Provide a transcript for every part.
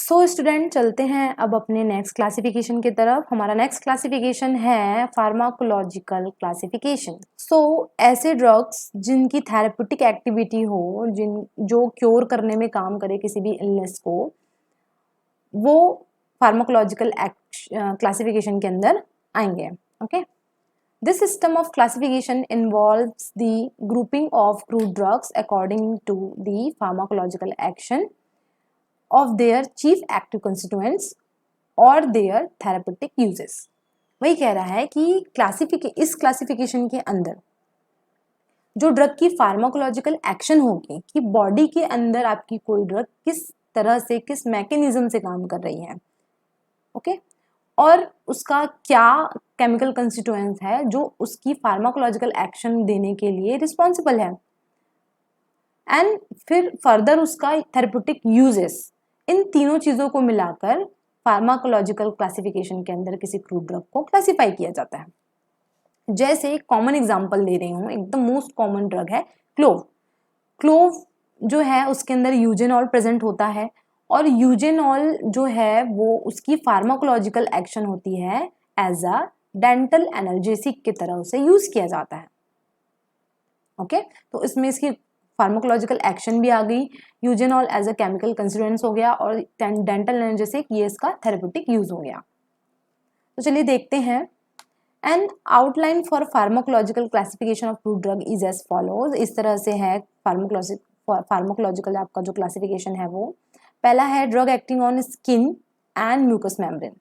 So student चलते हैं अब अपने नेक्स्ट क्लासिफिकेशन की तरफ। हमारा नेक्स्ट क्लासिफिकेशन है फार्माकोलॉजिकल क्लासिफिकेशन। सो ऐसे ड्रग्स जिनकी थेरेप्यूटिक एक्टिविटी हो, जो क्योर करने में काम करे किसी भी इलनेस को, वो फार्माकोलॉजिकल क्लासिफिकेशन के अंदर आएंगे। Okay, this system of classification involves the grouping of crude drugs according to the pharmacological action of their chief active constituents और their therapeutic uses। वही कह रहा है कि इस क्लासिफिकेशन के अंदर जो ड्रग की फार्माकोलॉजिकल एक्शन होगी कि बॉडी के अंदर आपकी कोई ड्रग किस तरह से, किस मैकेनिज्म से काम कर रही है, ओके, और उसका क्या केमिकल कंस्टिट्यूएंट्स है जो उसकी फार्माकोलॉजिकल एक्शन देने के लिए रिस्पॉन्सिबल है, एंड फिर फर्दर उसका थेरेप्यूटिक यूजेस, इन तीनों चीज़ों को मिलाकर फार्माकोलॉजिकल क्लासिफिकेशन के अंदर किसी क्रूड ड्रग को क्लासिफाई किया जाता है। जैसे एक कॉमन एग्जांपल दे रही हूँ, एकदम मोस्ट कॉमन ड्रग है क्लोव। क्लोव जो है उसके अंदर यूजेनॉल प्रेजेंट होता है, और यूजेनॉल जो है वो उसकी फार्माकोलॉजिकल एक्शन होती है एज अ डेंटल एनाल्जेसिक की तरह उसे यूज किया जाता है। ओके, तो इसमें इसकी फार्माकोलॉजिकल एक्शन भी आ गई, eugenol as a chemical constituents हो गया, और डेंटल एनाल्जेसिक ये इसका थेरेप्यूटिक यूज हो गया। तो चलिए देखते हैं। An outline for pharmacological classification of fruit drug is as follows. इस तरह से है फार्माकोलॉजिकल आपका जो क्लासिफिकेशन है वो। पहला है drug acting on skin and mucous membrane.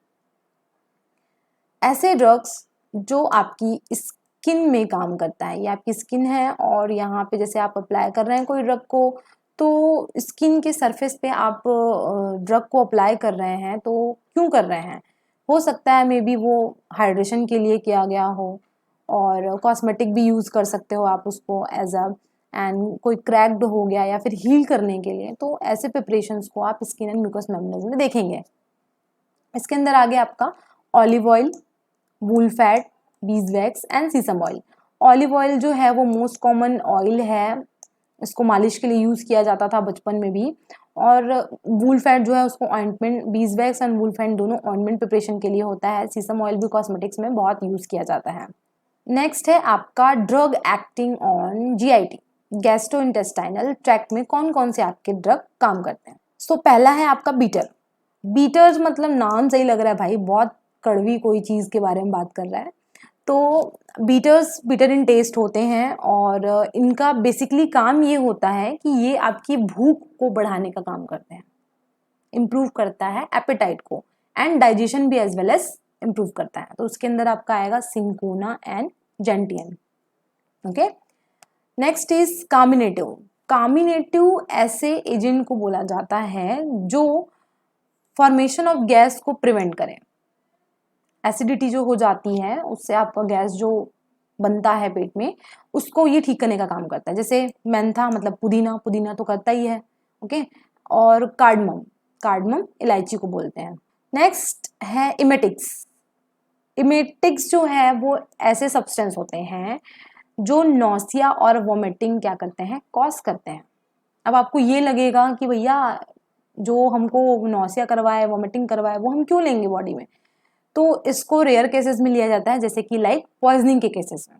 ऐसे ड्रग्स जो आपकी स्किन में काम करता है, ये आपकी स्किन है और यहाँ पे जैसे आप अप्लाई कर रहे हैं कोई ड्रग को, तो स्किन के सरफेस पे आप ड्रग को अप्लाई कर रहे हैं, तो क्यों कर रहे हैं? हो सकता है मे बी वो हाइड्रेशन के लिए किया गया हो, और कॉस्मेटिक भी यूज़ कर सकते हो आप उसको एज अ, एंड कोई क्रैक्ड हो गया या फिर हील करने के लिए, तो ऐसे प्रिपरेशंस को आप स्किन एंड म्यूकस मेम्ब्रेन में देखेंगे। इसके अंदर आगे आपका olive oil, wool fat, beeswax and sesame oil. Olive oil जो है वो मोस्ट कॉमन ऑयल है, इसको मालिश के लिए यूज़ किया जाता था बचपन में भी। और वूल फैट जो है उसको ऑइंटमेंट, बीजवैक्स एंड वूल फैट दोनों ऑइंटमेंट प्रिपरेशन के लिए होता है। सीसम ऑयल भी कॉस्मेटिक्स में बहुत यूज़ किया जाता है। नेक्स्ट है आपका drug acting on GIT, gastrointestinal tract में कौन कौन से आपके ड्रग काम करते हैं। सो पहला है आपका बीटर। बीटर्स मतलब नाम सही लग रहा है भाई, बहुत कड़वी कोई चीज़ के बारे में बात कर रहा है। तो बीटर्स बिटर इन टेस्ट होते हैं, और इनका बेसिकली काम ये होता है कि ये आपकी भूख को बढ़ाने का काम करते हैं, इम्प्रूव करता है एपेटाइट को, एंड डाइजेशन भी एज वेल एज इम्प्रूव करता है। तो उसके अंदर आपका आएगा cinchona and gentian. Okay, next is carminative. Carminative ऐसे एजेंट को बोला जाता है जो फॉर्मेशन ऑफ गैस को प्रिवेंट करें। एसिडिटी जो हो जाती है उससे आपका गैस जो बनता है पेट में, उसको ये ठीक करने का काम करता है। जैसे मेंथा मतलब पुदीना, पुदीना तो करता ही है, ओके, और कार्डमम, कार्डमम इलायची को बोलते हैं। नेक्स्ट है इमेटिक्स। इमेटिक्स जो है वो ऐसे सब्सटेंस होते हैं जो नौसिया और वोमिटिंग क्या करते हैं, कॉज करते हैं। अब आपको ये लगेगा कि भैया जो हमको नौसिया करवाए, वोमिटिंग करवाए, वो हम क्यों लेंगे बॉडी में? तो इसको रेयर केसेस में लिया जाता है, जैसे कि लाइक पॉइजनिंग के केसेस में।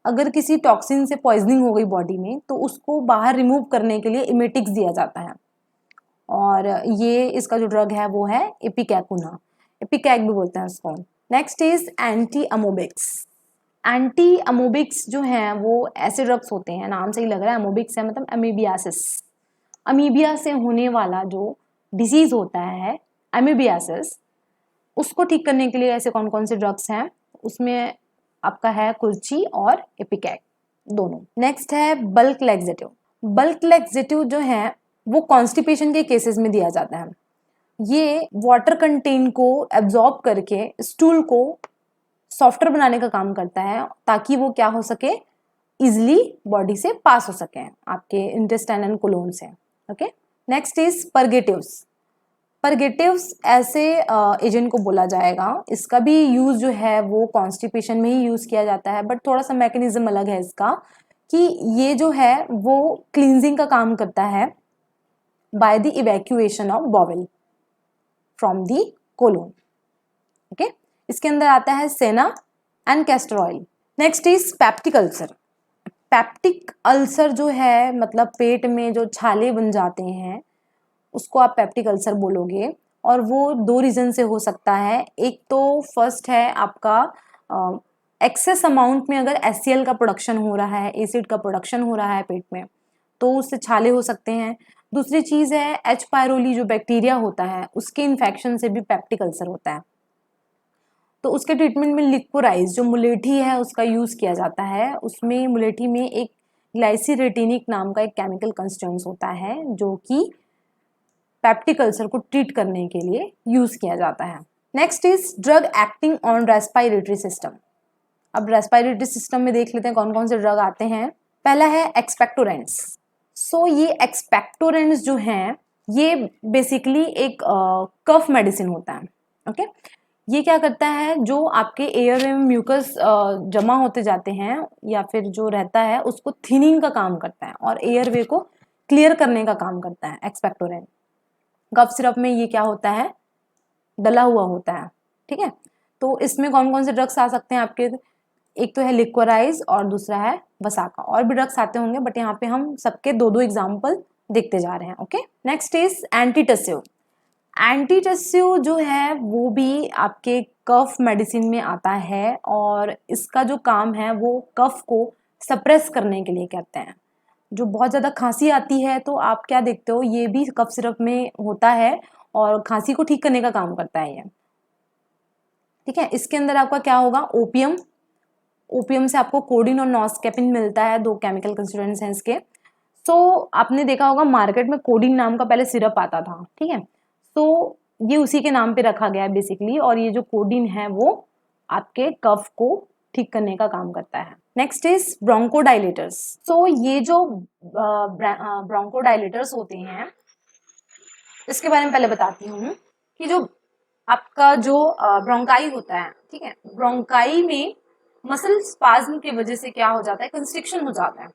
अगर किसी टॉक्सिन से पॉइजनिंग हो गई बॉडी में, तो उसको बाहर रिमूव करने के लिए इमेटिक्स दिया जाता है, और ये इसका जो ड्रग है वो है एपिकैकुना, एपिकैक भी बोलते हैं इसको। Next is anti amoebics. Anti amoebics जो हैं वो ऐसे ड्रग्स होते हैं, नाम से ही लग रहा है अमोबिक्स है मतलब अमीबियासिस, अमीबिया से होने वाला जो डिजीज होता है अमीबियासिस, उसको ठीक करने के लिए ऐसे कौन कौन से ड्रग्स हैं, उसमें आपका है कुर्ची और एपिकैक दोनों। नेक्स्ट है बल्क लैक्सेटिव। बल्क लैक्सेटिव जो है वो कॉन्स्टिपेशन के केसेस में दिया जाता है। ये वाटर कंटेंट को एब्जॉर्ब करके स्टूल को सॉफ्टर बनाने का काम करता है, ताकि वो क्या हो सके, इजिली बॉडी से पास हो सके आपके इंटेस्टाइन एंड कोलोन से। Okay, next is purgatives. Purgatives ऐसे एजेंट को बोला जाएगा, इसका भी यूज जो है वो कॉन्स्टिपेशन में ही यूज किया जाता है, बट थोड़ा सा मैकेनिज्म अलग है इसका, कि ये जो है वो क्लींजिंग का काम करता है by the evacuation of bowel. From the colon. Okay, इसके अंदर आता है senna and castor oil. Next is peptic ulcer. Peptic ulcer जो है मतलब पेट में जो छाले बन जाते हैं उसको आप पेप्टिक अल्सर बोलोगे, और वो दो रीज़न से हो सकता है। एक तो फर्स्ट है आपका एक्सेस अमाउंट में अगर HCl का प्रोडक्शन हो रहा है, एसिड का प्रोडक्शन हो रहा है पेट में, तो उससे छाले हो सकते हैं। दूसरी चीज़ है H. पायरोली जो बैक्टीरिया होता है उसके इन्फेक्शन से भी पेप्टिक अल्सर होता है। तो उसके ट्रीटमेंट में लिक्वराइज जो मुलेठी है उसका यूज़ किया जाता है। उसमें मुलेठी में एक ग्लाइसीरेटिनिक नाम का एक केमिकल कंस्टिट्यूएंट होता है जो कि पेप्टिक अल्सर को ट्रीट करने के लिए यूज़ किया जाता है। Next is drug acting on respiratory system. अब रेस्पिरेटरी सिस्टम में देख लेते हैं कौन कौन से ड्रग आते हैं। पहला है एक्सपेक्टोरेंट्स। सो ये एक्सपेक्टोरेंट्स जो हैं ये बेसिकली एक कफ मेडिसिन होता है। ओके, ये क्या करता है, जो आपके एयर में म्यूकस जमा होते जाते हैं या फिर जो रहता है उसको थिनिंग का काम करता है और एयरवे को क्लियर करने का काम करता है एक्सपेक्टोरेंट। कफ सिरप में ये क्या होता है, डला हुआ होता है। ठीक है, तो इसमें कौन कौन से ड्रग्स आ सकते हैं आपके, एक तो है लिक्वराइज और दूसरा है वसाका। और भी ड्रग्स आते होंगे बट यहाँ पे हम सबके दो दो एग्जाम्पल देखते जा रहे हैं। Okay, next is antitussive. Antitussive जो है वो भी आपके कफ मेडिसिन में आता है और इसका जो काम है वो कफ को सप्रेस करने के लिए करते हैं। जो बहुत ज़्यादा खांसी आती है तो आप क्या देखते हो, ये भी कफ सिरप में होता है और खांसी को ठीक करने का काम करता है ये। ठीक है, इसके अंदर आपका क्या होगा, ओपियम। ओपियम से आपको कोडिन और नॉस्केपिन मिलता है, दो केमिकल कंस्टिट्यूएंट्स हैं इसके। तो आपने देखा होगा मार्केट में कोडिन नाम का पहले सिरप आता था। ठीक है, तो ये उसी के नाम पे रखा गया है बेसिकली, और ये जो कोडिन है वो आपके कफ को ठीक करने का काम करता है। Next is bronchodilators. सो ये जो ब्रोंकोडाइलेटर्स होते हैं इसके बारे में पहले बताती हूँ कि जो आपका जो ब्रोंकाई होता है, ठीक है, ब्रोंकाई में मसल स्पाज्म की वजह से क्या हो जाता है, कंस्ट्रिक्शन हो जाता है।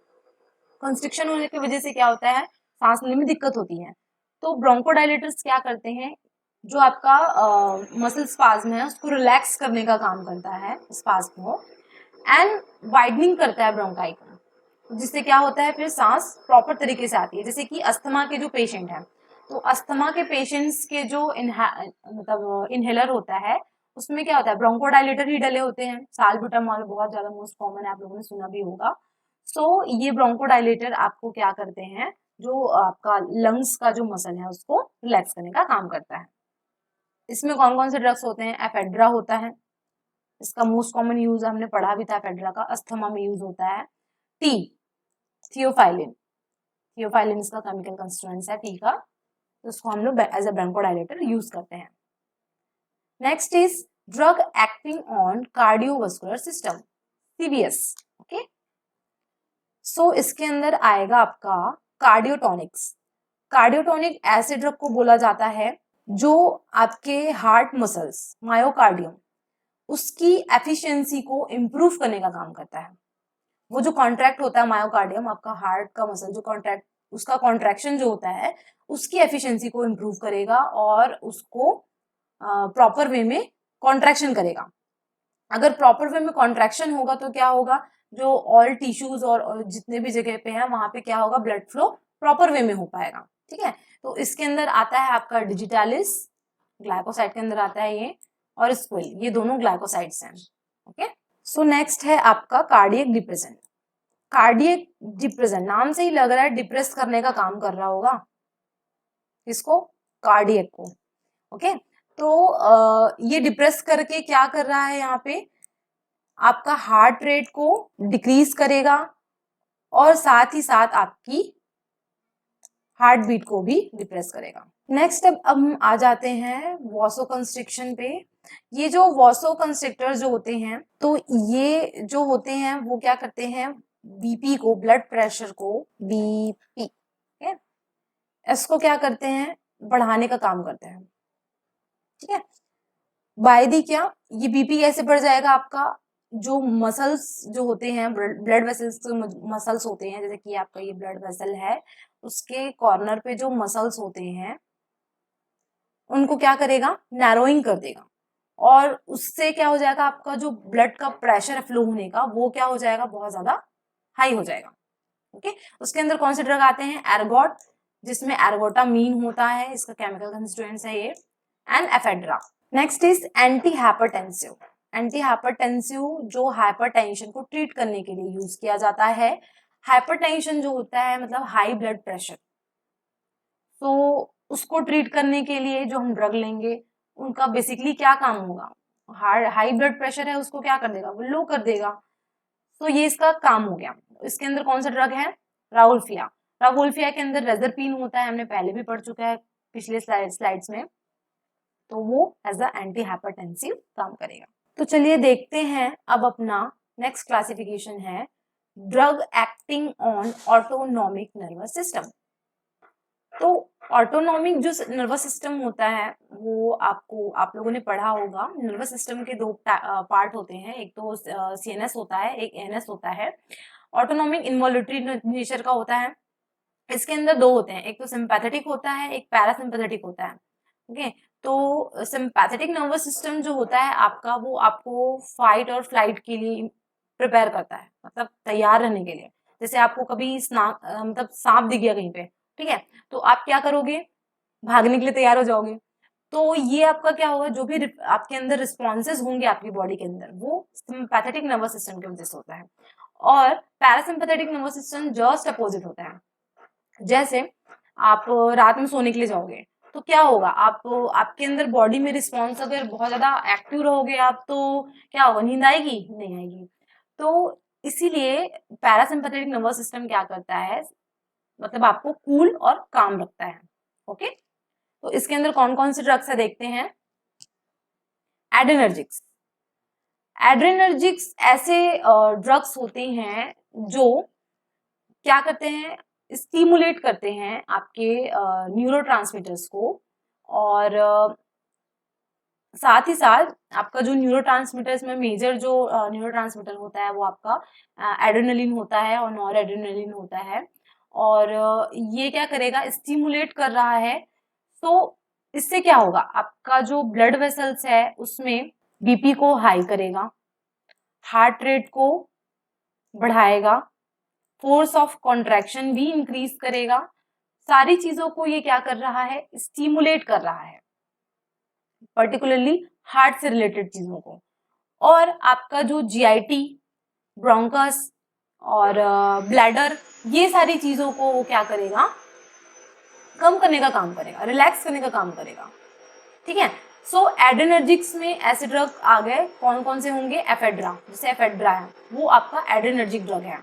कंस्ट्रिक्शन होने की वजह से क्या होता है, सांस लेने में दिक्कत होती है। तो ब्रोंकोडाइलेटर्स क्या करते हैं, जो आपका मसल स्पाज्म है उसको रिलैक्स करने का काम करता है, स्पाज्म को, एंड वाइडनिंग करता है ब्रोंकाई को, जिससे क्या होता है फिर सांस प्रॉपर तरीके से आती है। जैसे कि अस्थमा के जो पेशेंट हैं, तो अस्थमा के पेशेंट्स के जो मतलब इनहेलर होता है उसमें क्या होता है, ब्रोंकोडाइलेटर ही डले होते हैं। साल्ब्यूटामॉल बहुत ज्यादा मोस्ट कॉमन है, आप लोगों ने सुना भी होगा। सो ये ब्रोंकोडाइलेटर आपको क्या करते हैं, जो आपका लंग्स का जो मसल है उसको रिलैक्स करने का काम करता है। इसमें कौन कौन से ड्रग्स होते हैं, एफेड्रा होता है, इसका मोस्ट कॉमन यूज हमने पढ़ा भी था, एफेड्रा का अस्थमा में यूज होता है। T, theophylline. थियोफाइलिन इसका केमिकल कंस्टिट्यूएंट्स है टी का, तो इसको हम लोग एज ए ब्रोंकोडाइलेटर यूज करते हैं। Next is drug acting on cardiovascular system, CVS। Okay, so इसके अंदर आएगा आपका कार्डियोटॉनिक्स। कार्डियोटॉनिक ऐसे ड्रग को बोला जाता है जो आपके हार्ट मसल्स, मायोकार्डियम, उसकी एफिशिएंसी को इम्प्रूव करने का काम करता है। वो जो कॉन्ट्रैक्ट होता है मायोकार्डियम, आपका हार्ट का मसल जो कॉन्ट्रैक्ट, उसका कॉन्ट्रैक्शन जो होता है उसकी एफिशिएंसी को इम्प्रूव करेगा और उसको प्रॉपर वे में कॉन्ट्रैक्शन करेगा। अगर प्रॉपर वे में कॉन्ट्रैक्शन होगा तो क्या होगा, जो ऑल टिश्यूज और जितने भी जगह पे है वहां पे क्या होगा, ब्लड फ्लो प्रॉपर वे में हो पाएगा। ठीक है, तो इसके अंदर आता है आपका डिजिटालिस, ग्लाइकोसाइड के अंदर आता है ये, और स्क्विल, ये दोनों ग्लाइकोसाइड्स हैं। ओके, सो नेक्स्ट है आपका कार्डियक डिप्रेशन। कार्डियक डिप्रेशन नाम से ही लग रहा है डिप्रेस करने का काम कर रहा होगा, किसको, कार्डियक को। ओके, तो ये डिप्रेस करके क्या कर रहा है, यहाँ पे आपका हार्ट रेट को डिक्रीज करेगा और साथ ही साथ आपकी हार्ट बीट को भी डिप्रेस करेगा। नेक्स्ट अब हम आ जाते हैं वासोकंस्ट्रिक्शन पे। ये जो वासोकंस्ट्रिक्टर जो होते हैं, तो ये जो होते हैं वो क्या करते हैं, बीपी को, ब्लड प्रेशर को, बीपी इसको क्या करते हैं, बढ़ाने का काम करते हैं। ठीक है, बाय दी क्या, ये बीपी कैसे बढ़ जाएगा, आपका जो मसल्स जो होते हैं, ब्लड वेसल्स जो मसल्स होते हैं, जैसे कि आपका ये ब्लड वेसल है, उसके कॉर्नर पे जो मसल्स होते हैं उनको क्या करेगा, नैरोइंग कर देगा, और उससे क्या हो जाएगा, आपका जो ब्लड का प्रेशर है फ्लो होने का वो क्या हो जाएगा, बहुत ज्यादा हाई हो जाएगा। ओके, उसके अंदर कौन से ड्रग आते हैं, एर्गोट, जिसमें एर्गोटामीन होता है, इसका केमिकल कंस्टिट्यूएंट्स है ये, and ephedra. Next is anti hypertensive. Anti hypertensive जो हाइपरटेंशन को ट्रीट करने के लिए यूज किया जाता है। हाइपरटेंशन जो होता है मतलब हाई ब्लड प्रेशर, तो उसको ट्रीट करने के लिए जो हम ड्रग लेंगे उनका बेसिकली क्या काम होगा, हाई ब्लड प्रेशर है उसको क्या कर देगा, वो लो कर देगा, तो ये इसका काम हो गया। इसके अंदर कौन सा ड्रग है, राउल्फिया। राउल्फिया के अंदर रेजरपीन होता है, हमने पहले भी पढ़ चुका है पिछले स्लाइड्स में, तो वो एज अ एंटी हाइपरटेंसिव काम करेगा। तो चलिए देखते हैं अब अपना नेक्स्ट क्लासिफिकेशन है drug acting on autonomic nervous system. तो ऑटोनॉमिक जो नर्वस सिस्टम होता है वो आप लोगों ने पढ़ा होगा। नर्वस सिस्टम के दो पार्ट होते हैं, एक तो सीएनएस होता है, एक एएनएस होता है। ऑटोनॉमिक इन्वॉल्यूटरी नेचर का होता है। इसके अंदर दो होते हैं, एक तो सिंपैथेटिक होता है, एक पैरासिम्पैथेटिक होता है। ओके, तो सिंपैथेटिक नर्वस सिस्टम जो होता है आपका, वो आपको फाइट और फ्लाइट के लिए प्रिपेयर करता है, मतलब तैयार रहने के लिए। जैसे आपको कभी मतलब सांप दिख गया कहीं पे, ठीक है, तो आप क्या करोगे, भागने के लिए तैयार हो जाओगे। तो ये आपका क्या होगा, जो भी आपके अंदर रिस्पॉन्सेज होंगे आपकी बॉडी के अंदर, वो सिंपैथेटिक नर्वस सिस्टम की वजह से होता है। और parasympathetic nervous system just opposite होता है। जैसे आप रात में सोने के लिए जाओगे तो क्या होगा, आपके अंदर बॉडी में रिस्पॉन्स, अगर बहुत ज्यादा एक्टिव रहोगे आप तो क्या होगा, नींद आएगी, नहीं आएगी। तो इसीलिए पैरासिम्पैथेटिक नर्वस सिस्टम क्या करता है, मतलब आपको कूल और काम रखता है। ओके, तो इसके अंदर कौन कौन से ड्रग्स है देखते हैं। एड्रेनर्जिक्स। एड्रेनर्जिक्स ऐसे ड्रग्स होते हैं जो क्या करते हैं, स्टिमुलेट करते हैं आपके न्यूरोट्रांसमीटर्स को, और साथ ही साथ आपका जो न्यूरोट्रांसमीटर्स में मेजर जो न्यूरोट्रांसमीटर होता है वो आपका एड्रेनलिन होता है और नॉर एड्रेनलिन होता है। और ये क्या करेगा, स्टिमुलेट कर रहा है, तो इससे क्या होगा, आपका जो ब्लड वेसल्स है उसमें बीपी को हाई करेगा, हार्ट रेट को बढ़ाएगा, फोर्स ऑफ कॉन्ट्रैक्शन भी इंक्रीज करेगा। सारी चीजों को ये क्या कर रहा है, स्टिमुलेट कर रहा है, पर्टिकुलरली हार्ट से रिलेटेड चीजों को। और आपका जो जीआईटी, ब्रोंकस और ब्लैडर, ये सारी चीजों को वो क्या करेगा, कम करने का काम करेगा, रिलैक्स करने का काम करेगा। ठीक है, सो एड्रेनर्जिक्स में ऐसे ड्रग आ गए, कौन कौन से होंगे, एफेड्रा, जैसे एफेड्रा है वो आपका एड्रेनर्जिक ड्रग है।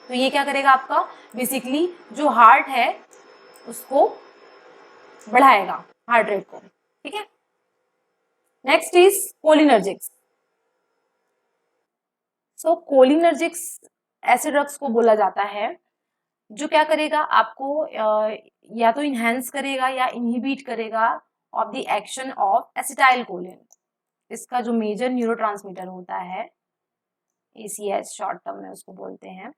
तो ये क्या करेगा, आपका बेसिकली जो हार्ट है उसको बढ़ाएगा, हार्ट रेट को। ठीक है, next is cholinergics. So cholinergics ऐसे ड्रग्स को बोला जाता है जो क्या करेगा, आपको या तो इनहेंस करेगा या इनहिबिट करेगा of the action of acetyl choline. इसका जो मेजर न्यूरोट्रांसमीटर होता है, एसीएच शॉर्ट टर्म में उसको बोलते हैं,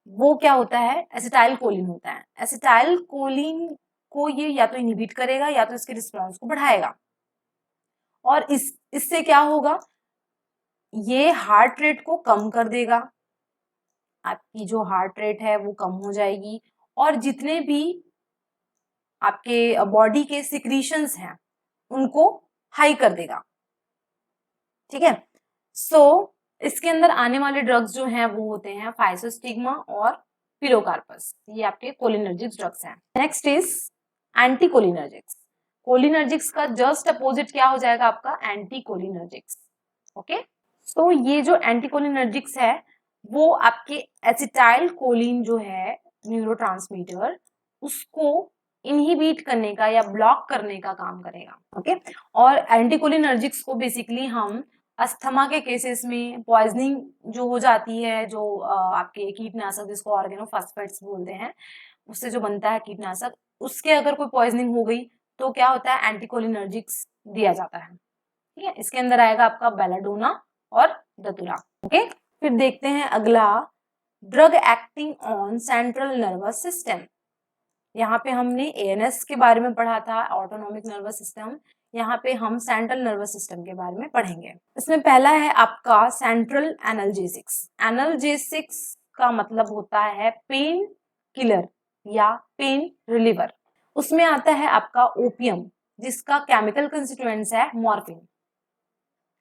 वो क्या होता है, एसिटाइल कोलिन होता है। एसिटाइल कोलिन को ये या तो इनहिबिट करेगा या तो इसके रिस्पॉन्स को बढ़ाएगा। और इससे क्या होगा, ये हार्ट रेट को कम कर देगा, आपकी जो हार्ट रेट है वो कम हो जाएगी, और जितने भी आपके बॉडी के सिक्रीशंस हैं उनको हाई कर देगा। ठीक है, सो इसके अंदर आने वाले ड्रग्स जो हैं वो होते हैं फाइसोस्टिग्मा और पिलोकार्पस, ये आपके कोलिनर्जिक्स ड्रग्स हैं। Next is anti cholinergics. Cholinergics का जस्ट अपोजिट क्या हो जाएगा, आपका एंटी कोलिनर्जिक्स। ओके, सो ये जो एंटी कोलिनर्जिक्स है वो आपके एसिटाइल कोलिन जो है न्यूरोट्रांसमीटर, उसको इनहिबिट करने का या ब्लॉक करने का काम करेगा। ओके, और एंटीकोलिनर्जिक्स को बेसिकली हम अस्थमा के केसेस में, पॉइजनिंग जो हो जाती है, जो आपके कीटनाशक जिसको ऑर्गेनोफॉस्फेट्स बोलते हैं, उससे जो बनता है कीटनाशक, उसके अगर कोई पॉइजनिंग हो गई तो क्या होता है, एंटीकोलिनर्जिक्स दिया जाता है। ठीक है, इसके अंदर आएगा आपका बेलाडोना और दतुरा। ओके, फिर देखते हैं अगला, drug acting on central nervous system. यहाँ पे हमने एएनएस के बारे में पढ़ा था, ऑटोनॉमिक नर्वस सिस्टम। यहाँ पे हम सेंट्रल नर्वस सिस्टम के बारे में पढ़ेंगे। इसमें पहला है आपका सेंट्रल एनाल्जेसिक्स। एनाल्जेसिक्स का मतलब होता है पेन किलर या पेन रिलीवर। उसमें आता है आपका ओपियम, जिसका केमिकल कंस्टिट्यूएंट्स है मॉर्फिन।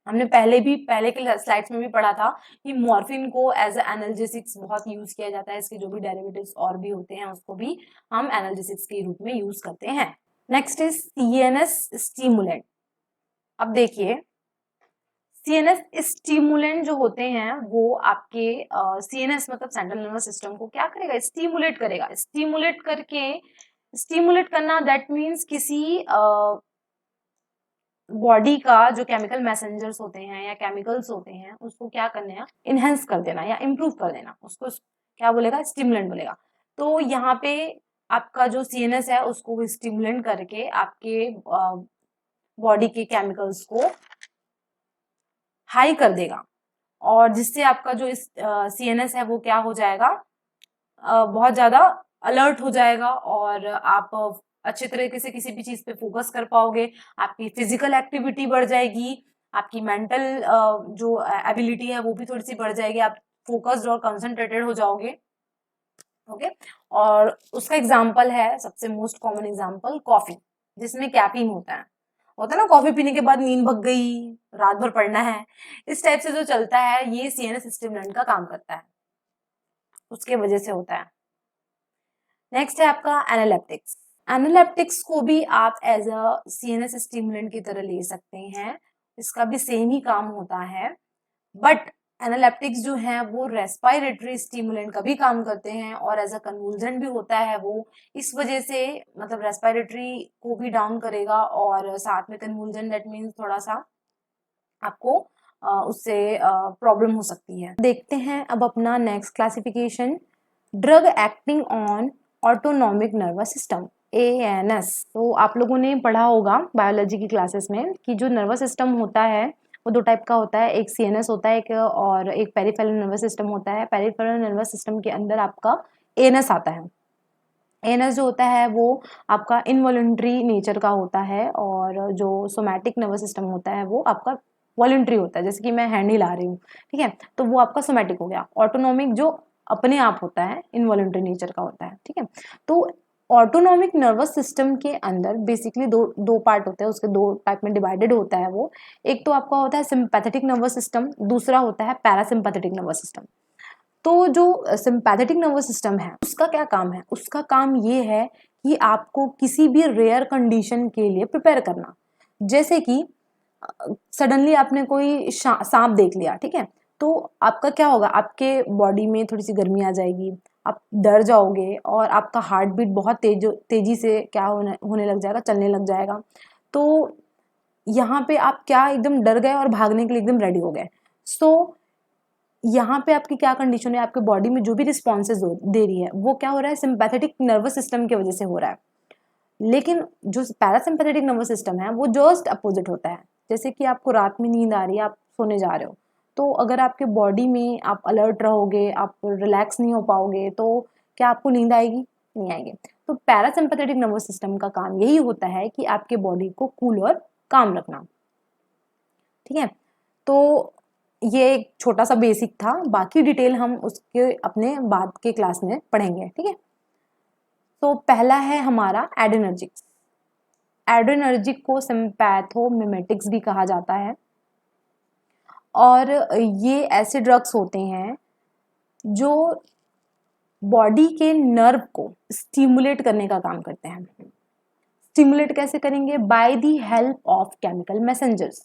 हमने पहले के स्लाइड्स में भी पढ़ा था कि मॉर्फिन को एज एनाल्जेसिक्स बहुत यूज किया जाता है। इसके जो भी डेरिवेटिव्स और भी होते हैं उसको भी हम एनाल्जेसिक्स के रूप में यूज करते हैं। Next is CNS stimulant. अब देखिए, सीएनएस स्टिमुलेंट जो होते हैं वो आपके सीएनएस मतलब सेंट्रल नर्वस सिस्टम को क्या करेगा, स्टिमुलेट करेगा। स्टिमुलेट करना दैट मीन्स किसी बॉडी का जो केमिकल मैसेंजर्स होते हैं या केमिकल्स होते हैं उसको क्या करना है, इनहेंस कर देना या इम्प्रूव कर देना, उसको क्या बोलेगा, स्टिमुलेंट बोलेगा। तो यहाँ पे आपका जो सीएनएस है उसको स्टिमुलेंट करके आपके बॉडी के केमिकल्स को हाई कर देगा, और जिससे आपका जो सीएनएस है वो क्या हो जाएगा, बहुत ज्यादा अलर्ट हो जाएगा और आप अच्छे तरीके से किसी भी चीज पे फोकस कर पाओगे। आपकी फिजिकल एक्टिविटी बढ़ जाएगी, आपकी मेंटल जो एबिलिटी है वो भी थोड़ी सी बढ़ जाएगी, आप फोकस्ड और कंसंट्रेटेड हो जाओगे। ओके, और उसका एग्जाम्पल है, सबसे मोस्ट कॉमन एग्जाम्पल कॉफी, जिसमें कैफीन होता है ना, कॉफी पीने के बाद नींद भग गई, रात भर पढ़ना है, इस टाइप से जो चलता है ये सीएनएस स्टिमुलेंट का काम करता है, उसके वजह से होता है। नेक्स्ट है आपका एनालेप्टिक्स। एनालेप्टिक्स को भी आप एज अ सीएनएस स्टिमुलेंट की तरह ले सकते हैं, इसका भी सेम ही काम होता है, बट एनालेप्टिक्स जो है वो रेस्पिरेटरी स्टिमुलेंट का भी काम करते हैं और एज अ कन्वुल्जेंट भी होता है वो, इस वजह से मतलब रेस्पिरेटरी को भी डाउन करेगा और साथ में कन्वुल्जेंट दैट मीन्स थोड़ा सा आपको उससे प्रॉब्लम हो सकती है। देखते हैं अब अपना next classification, drug acting on autonomic nervous system, ANS. तो आप लोगों ने पढ़ा होगा बायोलॉजी की क्लासेस में कि जो नर्वस सिस्टम होता है वो दो टाइप का होता है, एक सीएनएस होता है और एक पेरिफेरल नर्वस सिस्टम होता है। पेरिफेरल नर्वस सिस्टम के अंदर आपका एएनएस आता है। एएनएस जो होता है वो आपका इनवॉलंटरी नेचर का होता है और जो सोमैटिक नर्वस सिस्टम होता है वो आपका वॉलंटरी होता है, जैसे कि मैं हैंड हिला रही हूँ, ठीक है, तो वो आपका सोमैटिक हो गया। ऑटोनॉमिक जो अपने आप होता है, इनवॉलंटरी नेचर का होता है, ठीक है। तो ऑटोनॉमिक नर्वस सिस्टम के अंदर बेसिकली दो पार्ट होते हैं, उसके दो टाइप में डिवाइडेड होता है वो। एक तो आपका होता है सिंपैथेटिक नर्वस सिस्टम, दूसरा होता है पैरासिम्पैथेटिक नर्वस सिस्टम। तो जो सिंपैथेटिक नर्वस सिस्टम है उसका क्या काम है, उसका काम ये है कि आपको किसी भी रेयर कंडीशन के लिए प्रिपेयर करना। जैसे कि सडनली आपने कोई सांप देख लिया, ठीक है, तो आपका क्या होगा, आपके बॉडी में थोड़ी सी गर्मी आ जाएगी, आप डर जाओगे और आपका हार्ट बीट बहुत तेजी से क्या होने लग जाएगा, चलने लग जाएगा। तो यहाँ पे आप क्या एकदम डर गए और भागने के लिए एकदम रेडी हो गए। सो यहाँ पे आपकी क्या कंडीशन है, आपके बॉडी में जो भी रिस्पॉन्सेज दे रही है वो क्या हो रहा है, सिंपैथेटिक नर्वस सिस्टम की वजह से हो रहा है। लेकिन जो पैरासिम्पैथेटिक नर्वस सिस्टम है वो जस्ट अपोजिट होता है। जैसे कि आपको रात में नींद आ रही है, आप सोने जा रहे हो, तो अगर आपके बॉडी में आप अलर्ट रहोगे, आप रिलैक्स नहीं हो पाओगे, तो क्या आपको नींद आएगी, नहीं आएगी। तो पैरासिम्पैथेटिक नर्वस सिस्टम का काम यही होता है कि आपके बॉडी को कूल और काम रखना, ठीक है। तो ये एक छोटा सा बेसिक था, बाकी डिटेल हम उसके अपने बाद के क्लास में पढ़ेंगे, ठीक है। तो पहला है हमारा एड्रेनर्जिक्स। एड्रेनर्जिक को सिंपैथोमिमेटिक्स भी कहा जाता है और ये ऐसे ड्रग्स होते हैं जो बॉडी के नर्व को स्टिमुलेट करने का काम करते हैं। स्टिमुलेट कैसे करेंगे, by the help of chemical messengers.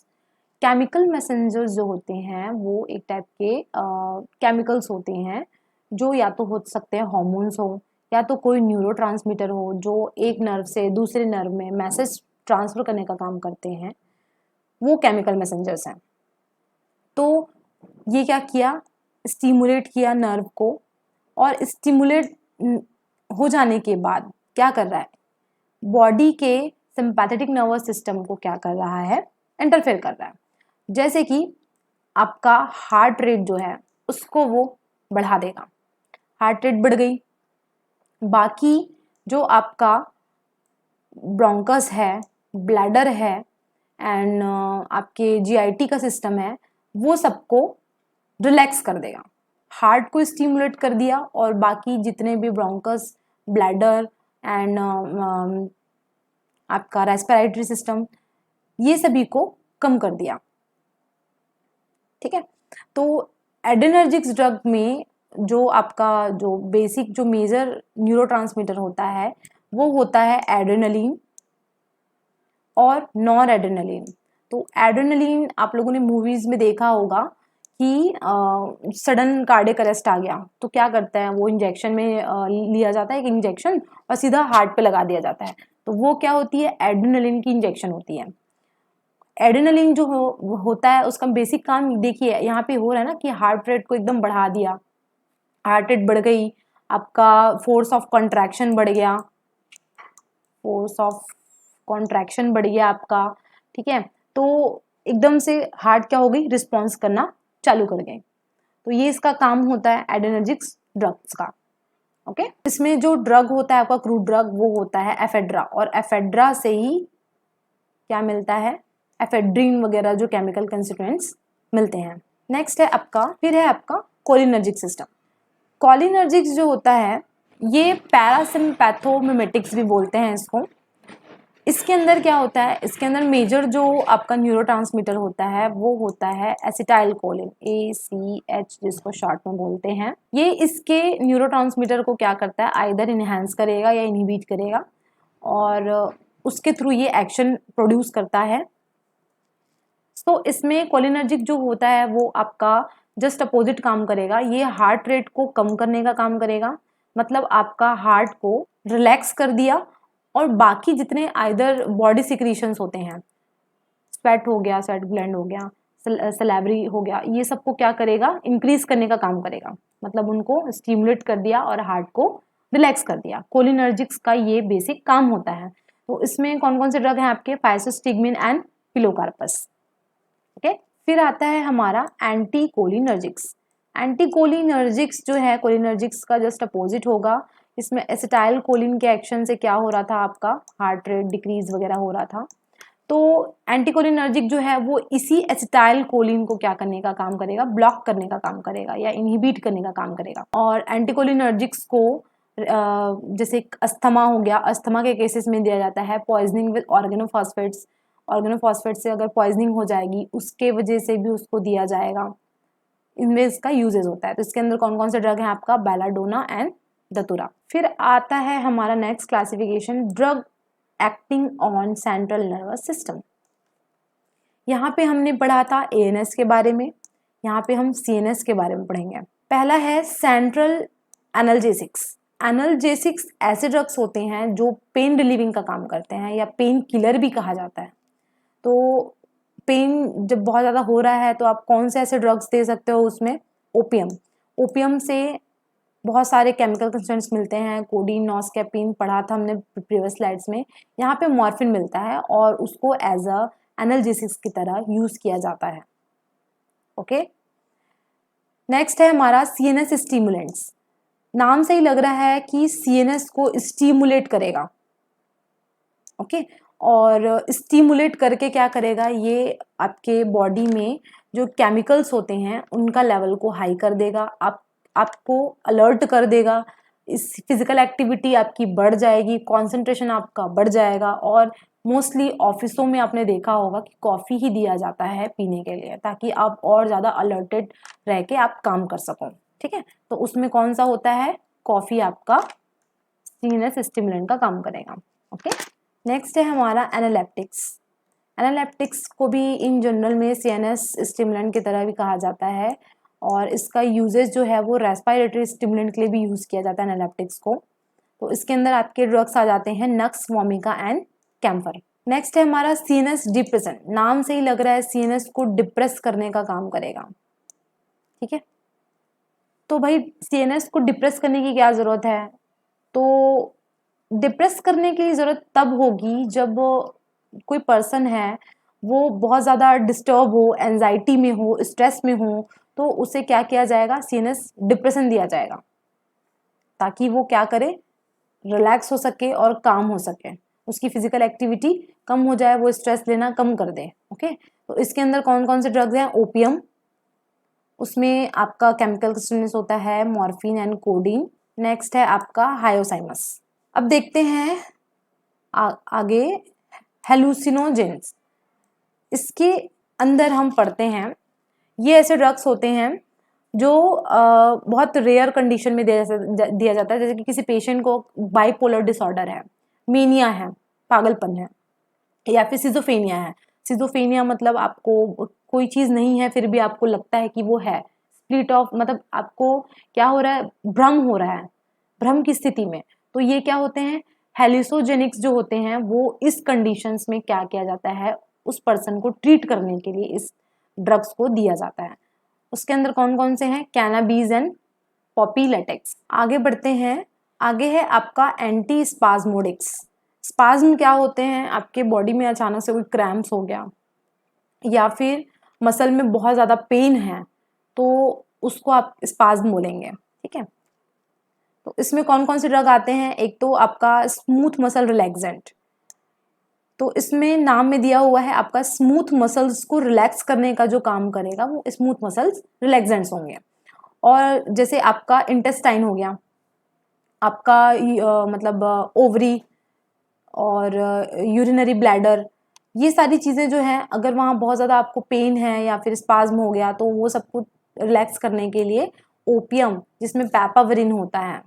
Chemical messengers जो होते हैं वो एक टाइप के केमिकल्स होते हैं जो या तो हो सकते हैं हार्मोन्स हो या तो कोई न्यूरोट्रांसमीटर हो, जो एक नर्व से दूसरे नर्व में मैसेज ट्रांसफर करने का काम करते हैं, वो केमिकल मैसेंजर्स हैं। तो ये क्या किया, स्टिमुलेट किया नर्व को, और स्टिमुलेट हो जाने के बाद क्या कर रहा है, बॉडी के सिंपैथेटिक नर्वस सिस्टम को क्या कर रहा है, इंटरफेयर कर रहा है। जैसे कि आपका हार्ट रेट जो है उसको वो बढ़ा देगा, हार्ट रेट बढ़ गई, बाकी जो आपका ब्रोंकस है, ब्लैडर है एंड आपके जीआईटी का सिस्टम है, वो सबको रिलैक्स कर देगा। हार्ट को स्टिमुलेट कर दिया और बाकी जितने भी ब्रोंकस, ब्लैडर एंड आपका रेस्पिरेटरी सिस्टम, ये सभी को कम कर दिया। ठीक है, तो एड्रेनर्जिक्स ड्रग में जो आपका जो बेसिक जो मेजर न्यूरोट्रांसमीटर होता है वो होता है एड्रेनलिन और नॉर एड्रेनलिन। तो एड्रेनलिन आप लोगों ने मूवीज में देखा होगा कि सडन कार्डियक अरेस्ट आ गया तो क्या करता है, वो इंजेक्शन में लिया जाता है एक इंजेक्शन और सीधा हार्ट पे लगा दिया जाता है। तो वो क्या होती है, एड्रेनलिन की इंजेक्शन होती है। एड्रेनलिन जो होता है उसका बेसिक काम देखिए यहाँ पे हो रहा है ना कि हार्ट रेट को एकदम बढ़ा दिया, हार्ट रेट बढ़ गई, आपका फोर्स ऑफ कॉन्ट्रैक्शन बढ़ गया, फोर्स ऑफ कॉन्ट्रैक्शन बढ़ गया आपका। ठीक है, तो एकदम से हार्ट क्या हो गई, रिस्पॉन्स करना चालू कर गए। तो ये इसका काम होता है एड्रेनर्जिक्स ड्रग्स का। ओके, इसमें जो ड्रग होता है आपका क्रूड ड्रग वो होता है एफेड्रा, और एफेड्रा से ही क्या मिलता है, एफेड्रीन वगैरह जो केमिकल कंस्टिट्यूएंट्स मिलते हैं। नेक्स्ट है आपका, फिर है आपका कोलिनर्जिक सिस्टम। कोलिनर्जिक्स जो होता है ये पैरासिम्पैथोमिमेटिक्स भी बोलते हैं इसको। इसके अंदर क्या होता है, इसके अंदर मेजर जो आपका न्यूरोट्रांसमीटर होता है वो होता है एसिटाइल कोलिन, ACH जिसको शॉर्ट में बोलते हैं। ये इसके न्यूरोट्रांसमीटर को क्या करता है, आइदर इनहेंस करेगा या इनहिबिट करेगा और उसके थ्रू ये एक्शन प्रोड्यूस करता है। तो इसमें कोलिनर्जिक जो होता है वो आपका जस्ट अपोजिट काम करेगा, ये हार्ट रेट को कम करने का काम करेगा। मतलब आपका हार्ट को रिलैक्स कर दिया और बाकी जितने आइदर बॉडी सिक्रीशंस होते हैं, स्वेट हो गया, स्वेट ग्लैंड हो गया, सलेवरी हो गया, ये सबको क्या करेगा, इंक्रीज करने का काम करेगा। मतलब उनको स्टिमुलेट कर दिया और हार्ट को रिलैक्स कर दिया। कोलिनर्जिक्स का ये बेसिक काम होता है। तो इसमें कौन कौन से ड्रग हैं आपके, फाइसोस्टिग्मिन एंड पिलोकार्पस। ओके, फिर आता है हमारा एंटी कोलिनर्जिक्स। एंटी कोलिनर्जिक्स जो है कोलिनर्जिक्स का जस्ट अपोजिट होगा। इसमें एसिटाइल कोलिन के एक्शन से क्या हो रहा था, आपका हार्ट रेट डिक्रीज वगैरह हो रहा था। तो एंटीकोलिनर्जिक जो है वो इसी एसिटाइल कोलिन को क्या करने का काम करेगा, ब्लॉक करने का काम करेगा या इनहिबिट करने का काम करेगा। और एंटीकोलिनर्जिक्स को जैसे अस्थमा हो गया, अस्थमा के केसेस में दिया जाता है। पॉइजनिंग विद ऑर्गेनोफॉस्फेट्स, ऑर्गेनोफॉस्फेट से अगर पॉइजनिंग हो जाएगी उसके वजह से भी उसको दिया जाएगा। इनमें इसका यूजेस होता है। तो इसके अंदर कौन कौन से ड्रग हैं आपका, बेलाडोना एंड दतुरा। फिर आता है हमारा next classification, drug acting on central nervous system. यहाँ पे हमने पढ़ा था ANS के बारे में, यहाँ पे हम CNS के बारे में पढ़ेंगे। पहला है सेंट्रल एनाल्जेसिक्स। एनाल्जेसिक्स ऐसे ड्रग्स होते हैं जो पेन रिलीविंग का काम करते हैं या पेन किलर भी कहा जाता है। तो पेन जब बहुत ज़्यादा हो रहा है तो आप कौन से ऐसे ड्रग्स दे सकते हो, उसमें ओपियम। ओपियम से बहुत सारे केमिकल कंस्टिट्यूएंट्स मिलते हैं, कोडीन, नॉस्कैपिन पढ़ा था हमने प्रीवियस स्लाइड्स में। यहाँ पे मॉर्फिन मिलता है और उसको एज अ एनाल्जेसिक्स की तरह यूज किया जाता है। ओके, नेक्स्ट है हमारा CNS स्टिमुलेंट्स। नाम से ही लग रहा है कि CNS को स्टिमुलेट करेगा। ओके, और स्टिमुलेट करके क्या करेगा, ये आपके बॉडी में जो केमिकल्स होते हैं उनका लेवल को हाई कर देगा, आपको अलर्ट कर देगा। इस फिजिकल एक्टिविटी आपकी बढ़ जाएगी, कंसंट्रेशन आपका बढ़ जाएगा। और मोस्टली ऑफिसों में आपने देखा होगा कि कॉफ़ी ही दिया जाता है पीने के लिए, ताकि आप और ज़्यादा अलर्टेड रह के आप काम कर सको। ठीक है, तो उसमें कौन सा होता है, कॉफ़ी आपका CNS स्टिमुलेंट का काम करेगा। ओके, नेक्स्ट है हमारा एनालेप्टिक्स। एनालेप्टिक्स को भी इन जनरल में CNS स्टिमुलेंट की तरह भी कहा जाता है और इसका यूजेस जो है वो रेस्पिरेटरी स्टिमुलेंट के लिए भी यूज़ किया जाता है एनालेप्टिक्स को। तो इसके अंदर आपके ड्रग्स आ जाते हैं नक्स, वोमिका एंड कैम्फर। नेक्स्ट है हमारा CNS डिप्रेशन। नाम से ही लग रहा है CNS को डिप्रेस करने का काम करेगा। ठीक है, तो भाई CNS को डिप्रेस करने की क्या ज़रूरत है, तो डिप्रेस करने की ज़रूरत तब होगी जब कोई पर्सन है वो बहुत ज़्यादा डिस्टर्ब हो, एंजाइटी में हो, स्ट्रेस में हो, तो उसे क्या किया जाएगा, CNS डिप्रेशन दिया जाएगा ताकि वो क्या करे, रिलैक्स हो सके और काम हो सके, उसकी फिजिकल एक्टिविटी कम हो जाए, वो स्ट्रेस लेना कम कर दे। ओके, तो इसके अंदर कौन कौन से ड्रग्स हैं? ओपियम, उसमें आपका केमिकल स्टिमुलेंट्स होता है मॉर्फिन एंड कोडीन। नेक्स्ट है आपका हायोसाइमस। अब देखते हैं आगे हेलुसिनोजेंस। इसके अंदर हम पढ़ते हैं, ये ऐसे ड्रग्स होते हैं जो बहुत रेयर कंडीशन में दिया जाता है, जैसे कि किसी पेशेंट को बाइपोलर डिसऑर्डर है, मेनिया है, पागलपन है, या फिर सिजोफेनिया है। सिजोफेनिया मतलब आपको कोई चीज नहीं है फिर भी आपको लगता है कि वो है। स्प्लिट ऑफ मतलब आपको क्या हो रहा है? भ्रम हो रहा है, भ्रम की स्थिति में। तो ये क्या होते हैं? हेलिसोजेनिक्स जो होते हैं, वो इस कंडीशंस में क्या किया जाता है, उस पर्सन को ट्रीट करने के लिए इस ड्रग्स को दिया जाता है। उसके अंदर कौन कौन से हैं? Cannabis and Poppy latex. आगे बढ़ते हैं, आगे है आपका एंटी स्पाज्मोडिक्स। स्पाज्म क्या होते हैं? आपके बॉडी में अचानक से कोई क्रैम्प्स हो गया या फिर मसल में बहुत ज्यादा पेन है तो उसको आप स्पाज्म बोलेंगे। ठीक है, तो इसमें कौन कौन से ड्रग आते हैं? एक तो आपका स्मूथ मसल रिलैक्सेंट, तो इसमें नाम में दिया हुआ है आपका स्मूथ मसल्स को रिलैक्स करने का जो काम करेगा वो स्मूथ मसल्स रिलैक्सेंट्स होंगे। और जैसे आपका इंटेस्टाइन हो गया, आपका मतलब ओवरी और यूरिनरी ब्लैडर, ये सारी चीज़ें जो हैं अगर वहाँ बहुत ज़्यादा आपको पेन है या फिर स्पाज्म हो गया तो वो सबको रिलैक्स करने के लिए ओपियम, जिसमें पैपावरिन होता है,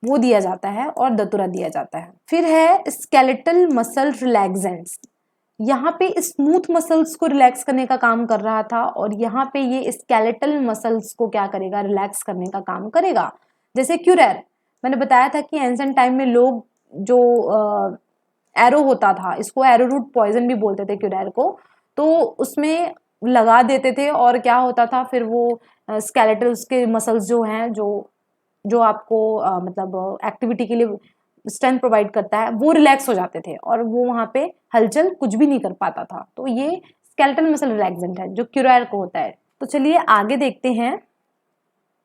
वो दिया जाता है और दतुरा दिया जाता है। फिर है स्केलेटल मसल रिलैक्सेंट्स। यहाँ पे स्मूथ मसल्स को रिलैक्स करने का काम कर रहा था और यहाँ पे ये स्केलेटल मसल्स को क्या करेगा? रिलैक्स करने का काम करेगा। जैसे क्यूरेर, मैंने बताया था कि एंशिएंट टाइम में लोग जो एरो होता था, इसको एरोरूट पॉइजन भी बोलते थे क्यूरेर को, तो उसमें लगा देते थे और क्या होता था फिर वो स्केलेटल उसके मसल्स जो हैं जो आपको मतलब एक्टिविटी के लिए स्ट्रेंथ प्रोवाइड करता है, वो रिलैक्स हो जाते थे और वो वहाँ पे हलचल कुछ भी नहीं कर पाता था। तो ये स्केलेटल मसल रिलैक्सेंट है जो क्यूरेर को होता है। तो चलिए आगे देखते हैं।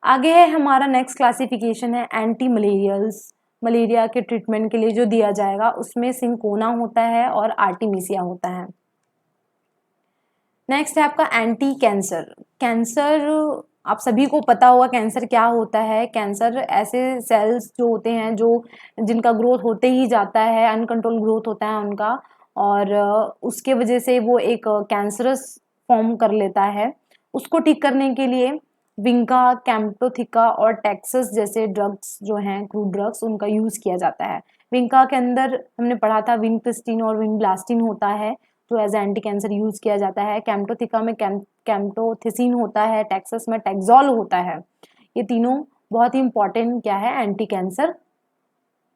आगे है हमारा नेक्स्ट क्लासिफिकेशन है एंटी मलेरियल्स। मलेरिया के ट्रीटमेंट के लिए जो दिया जाएगा उसमें सिंकोना होता है और आर्टिमिसिया होता है। नेक्स्ट है आपका एंटी कैंसर। कैंसर आप सभी को पता होगा कैंसर क्या होता है। कैंसर ऐसे सेल्स जो होते हैं जो जिनका ग्रोथ होते ही जाता है, अनकंट्रोल ग्रोथ होता है उनका, और उसके वजह से वो एक कैंसरस फॉर्म कर लेता है। उसको ठीक करने के लिए विंका, कैम्प्टोथिका और टैक्सस जैसे ड्रग्स जो हैं, क्रूड ड्रग्स, उनका यूज किया जाता है। विंका के अंदर हमने पढ़ा था विनक्रिस्टिन और विनब्लास्टिन होता है जो एज एंटी कैंसर यूज किया जाता है। कैम्प्टोथिका में कैम्प्टोथिसिन होता है, टैक्सस में टैक्सोल होता है। ये तीनों बहुत ही इंपॉर्टेंट क्या है? एंटी कैंसर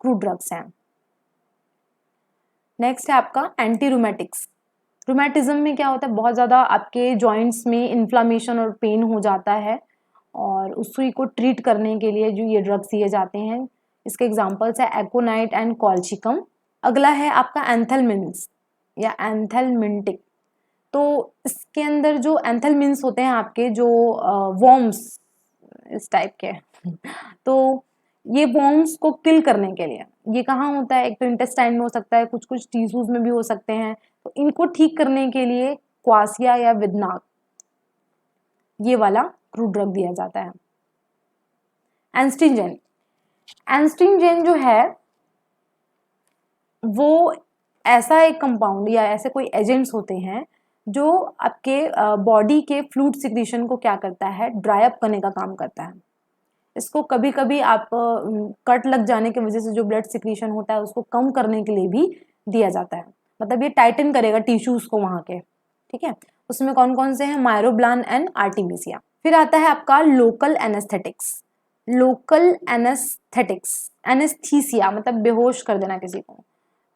क्रूड ड्रग्स हैं। नेक्स्ट है आपका एंटी रूमेटिक्स। रूमेटिज्म में क्या होता है? बहुत ज़्यादा आपके जॉइंट्स में इन्फ्लामेशन और पेन हो जाता है और उसी को ट्रीट करने के लिए जो ये ड्रग्स दिए जाते हैं, इसके एग्जांपल्स है एकोनाइट एंड कॉल्चिकम। अगला है आपका एंथेलमिन्स या एंथेलमिंटिक। तो इसके अंदर जो एंथेलमिन्स होते हैं आपके जो वॉर्म्स इस टाइप के तो ये वॉर्म्स को किल करने के लिए, ये कहाँ होता है? एक तो इंटेस्टाइन में हो सकता है, कुछ कुछ टिश्यूज में भी हो सकते हैं। तो इनको ठीक करने के लिए क्वासिया या विदनाक, ये वाला क्रूड ड्रग दिया जाता है। एंस्ट्रिंजेन। एंस्ट्रिंजेन जो है वो ऐसा एक कंपाउंड या ऐसे कोई एजेंट्स होते हैं जो आपके बॉडी के फ्लूइड सिक्रीशन को क्या करता है? ड्राई अप करने का काम करता है। इसको कभी कभी आप कट लग जाने की वजह से जो ब्लड सिक्रीशन होता है उसको कम करने के लिए भी दिया जाता है। मतलब ये टाइटन करेगा टिश्यूज को वहां के। ठीक है, उसमें कौन कौन से हैं? मायरोब्लान एंड आर्टिमिसिया। फिर आता है आपका local anaesthetics. Local anaesthetics, anaesthesia मतलब बेहोश कर देना किसी को।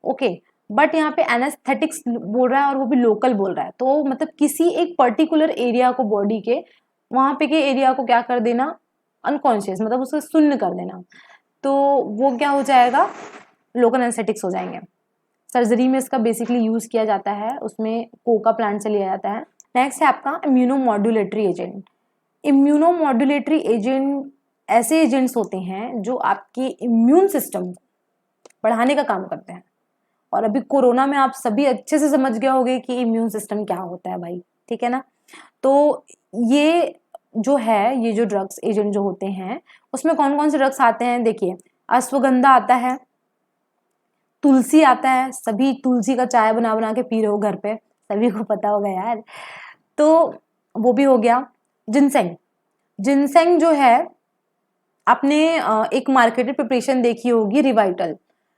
ओके, बट यहाँ पे एनेस्थेटिक्स बोल रहा है और वो भी लोकल बोल रहा है, तो मतलब किसी एक पर्टिकुलर एरिया को बॉडी के वहां पे के एरिया को क्या कर देना? अनकॉन्शियस, मतलब उसको शून्य कर देना। तो वो क्या हो जाएगा? लोकल एनेस्थेटिक्स हो जाएंगे। सर्जरी में इसका बेसिकली यूज किया जाता है, उसमें कोका प्लांट से लिया जाता है। नेक्स्ट है आपका इम्यूनोमॉड्यूलेटरी एजेंट। इम्यूनोमॉड्यूलेटरी एजेंट ऐसे एजेंट्स होते हैं जो आपके इम्यून सिस्टम को बढ़ाने का काम करते हैं। और अभी कोरोना में आप सभी अच्छे से समझ गए होंगे कि इम्यून सिस्टम क्या होता है भाई, ठीक है ना। तो ये जो है, ये जो ड्रग्स एजेंट जो होते हैं उसमें कौन कौन से ड्रग्स आते हैं, देखिए अश्वगंधा आता है, तुलसी आता है, सभी तुलसी का चाय बना बना के पी रहे हो घर पे, सभी को पता होगा यार, तो वो भी हो गया। जिनसेंग, जिनसेंग जो है आपने एक मार्केटेड प्रिपरेशन देखी होगी रिवाइटल,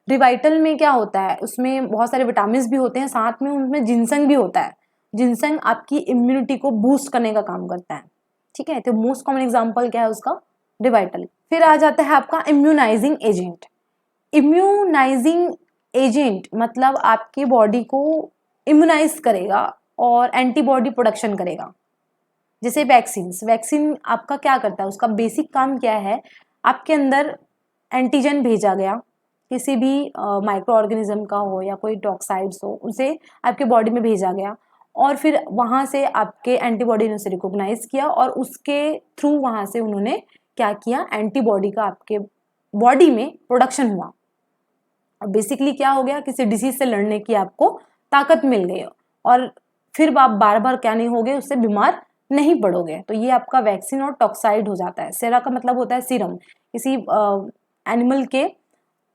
रिवाइटल में क्या होता है, उसमें बहुत सारे विटामिन भी होते हैं, साथ में उनमें जिनसेंग भी होता है। जिनसेंग आपकी इम्यूनिटी को बूस्ट करने का काम करता है, ठीक है। तो मोस्ट कॉमन एग्जांपल क्या है उसका, रिवाइटल। फिर आ जाता है आपका इम्यूनाइजिंग एजेंट। इम्यूनाइजिंग एजेंट मतलब आपकी बॉडी को इम्यूनाइज करेगा और एंटीबॉडी प्रोडक्शन करेगा। जैसे वैक्सीन, वैक्सीन आपका क्या करता है, उसका बेसिक काम क्या है, आपके अंदर एंटीजन भेजा गया किसी भी माइक्रो ऑर्गेनिज्म का हो या कोई टॉक्साइड्स हो, उसे आपके बॉडी में भेजा गया और फिर वहां से आपके एंटीबॉडी ने उसे रिकॉग्नाइज किया और उसके थ्रू वहां से उन्होंने क्या किया, एंटीबॉडी का आपके बॉडी में प्रोडक्शन हुआ और बेसिकली क्या हो गया, किसी डिसीज से लड़ने की आपको ताकत मिल गई और फिर आप बार बार क्या नहीं होगे, उससे बीमार नहीं पड़ोगे। तो ये आपका वैक्सीन और टॉक्साइड हो जाता है। सेरा का मतलब होता है सीरम, किसी एनिमल के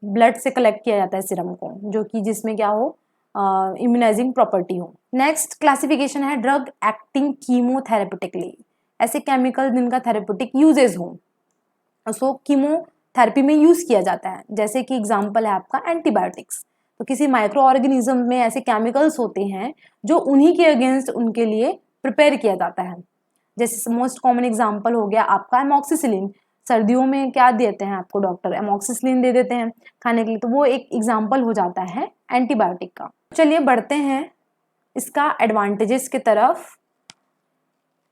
ब्लड से कलेक्ट किया जाता है सीरम को, जो कि जिसमें क्या हो, इम्यूनाइजिंग प्रॉपर्टी हो। नेक्स्ट क्लासिफिकेशन है ड्रग एक्टिंग कीमोथेरेपेटिकली, ऐसे केमिकल जिनका थेरेपेटिक यूजेस हो, उसको कीमोथेरेपी में यूज किया जाता है। जैसे कि एग्जांपल है आपका एंटीबायोटिक्स, तो किसी माइक्रो ऑर्गेनिज्म में ऐसे केमिकल्स होते हैं जो उन्हीं के अगेंस्ट उनके लिए प्रिपेयर किया जाता है। जैसे मोस्ट कॉमन एग्जांपल हो गया आपका एमॉक्सिसिलिन, सर्दियों में क्या देते हैं आपको डॉक्टर, एमॉक्सिसिलिन दे देते हैं खाने के लिए, तो वो एक एग्जांपल हो जाता है एंटीबायोटिक का। चलिए बढ़ते हैं इसका एडवांटेजेस की तरफ।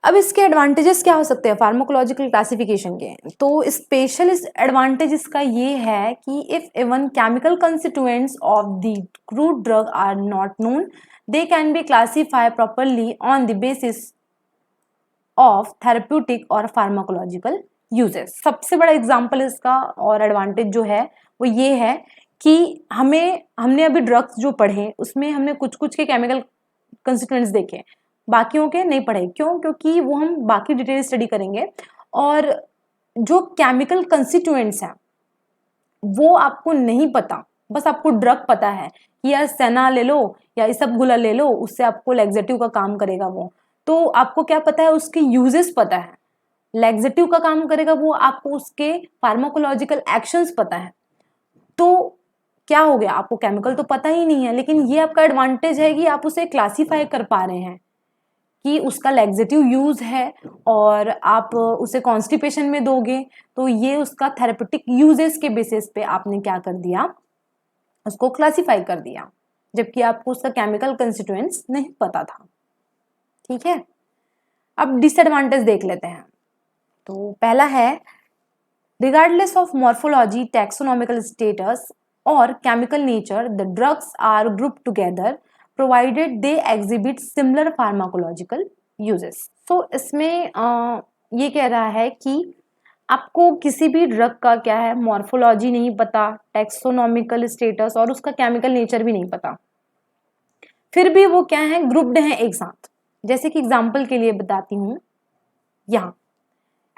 अब इसके एडवांटेजेस क्या हो सकते हैं फार्माकोलॉजिकल क्लासिफिकेशन के, तो स्पेशल एडवांटेज इसका ये है कि if even chemical constituents of the crude drug are not known, they can be classify properly on the basis of therapeutic और फार्माकोलॉजिकल यूजेस। सबसे बड़ा एग्जांपल इसका और एडवांटेज जो है वो ये है कि हमने अभी ड्रग्स जो पढ़े उसमें हमने कुछ कुछ के केमिकल कंस्टिट्यूएंट्स देखे, बाकियों के नहीं पढ़े। क्यों? क्योंकि वो हम बाकी डिटेल स्टडी करेंगे और जो केमिकल कंस्टिट्यूएंट्स हैं वो आपको नहीं पता, बस आपको ड्रग पता है कि यार सेना ले लो या इसबगोला ले लो, उससे आपको लैक्सेटिव का काम करेगा वो, तो आपको क्या पता है, उसके यूजेस पता है। लैक्सेटिव का काम करेगा वो, आपको उसके फार्माकोलॉजिकल एक्शंस पता है। तो क्या हो गया, आपको केमिकल तो पता ही नहीं है, लेकिन ये आपका एडवांटेज है कि आप उसे क्लासीफाई कर पा रहे हैं कि उसका लैक्सेटिव यूज है और आप उसे कॉन्स्टिपेशन में दोगे, तो ये उसका थेरेपेटिक यूजेस के बेसिस पे आपने क्या कर दिया, उसको क्लासीफाई कर दिया, जबकि आपको उसका केमिकल कंस्टिट्यूएंट्स नहीं पता था। ठीक है, अब डिसएडवांटेज देख लेते हैं। तो पहला है regardless of morphology, taxonomical status और chemical nature, the drugs are group together provided they exhibit similar pharmacological uses। तो इसमें ये कह रहा है कि आपको किसी भी ड्रग का क्या है, मॉर्फोलॉजी नहीं पता, टैक्सोनॉमिकल स्टेटस और उसका केमिकल नेचर भी नहीं पता, फिर भी वो क्या है, ग्रुप्ड हैं एक साथ। जैसे कि एग्जांपल के लिए बताती हूँ, यहाँ